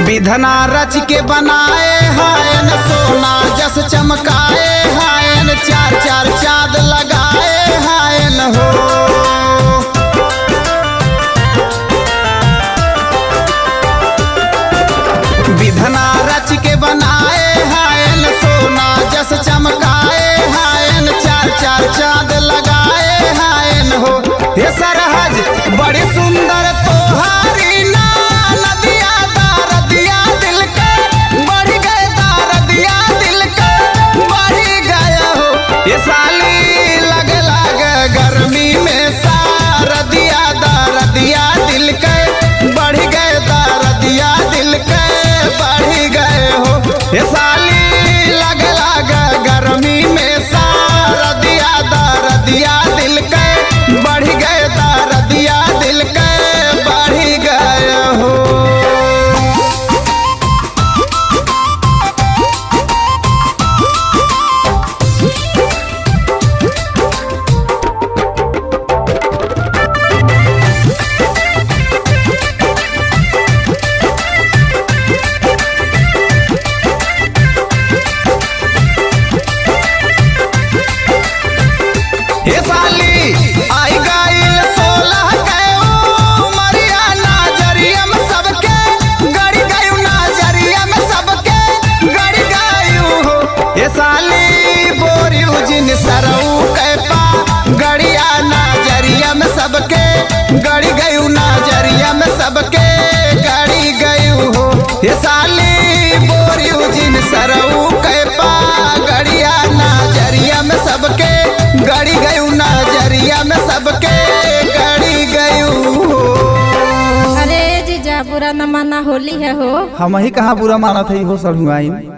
विधना रच के बनाए हायन, सोना जस चमकाए हायन, चार चार चाँद लगाए हायन हो। विधना रच के बनाए हायन, सोना जस चमकाए हायन, चार चार चाँद लगाए हायन हो। हे सरहज बड़ी सुंदर तोहारी ना, नदिया दारदिया दिल के बढ़ गए, दारदिया दिल के बढ़ गया हो। ये साली लग गर्मी में सारदिया दारदिया दिल के बढ़ गए, दारदिया दिल के बढ़ गए हो। ये साली लग गर्मी में सारदिया दारदिया दिल के बढ़ गए, दारदिया दिल के बढ़ गए हो। हे साली आई गईल 16 के उमरिया, नजरिया में सबके गड़ी गयू, नजरिया में सबके गड़ी गयू हो। हे साली बोरियू जिन सरऊ के पा गड़िया, नजरिया में सबके गड़ी गयू, नजरिया में सबके गड़ी गयू हो। हे साली बोरियू जिन सरऊ के पा गड़िया, नजरिया में सबके गड़ी गयू, नजरिया में सबके गड़ी गयू हो। अरे जीजा बुरा न माना, होली है हो। हम ही कहाँ बुरा मानत है हो सड़ुआइन।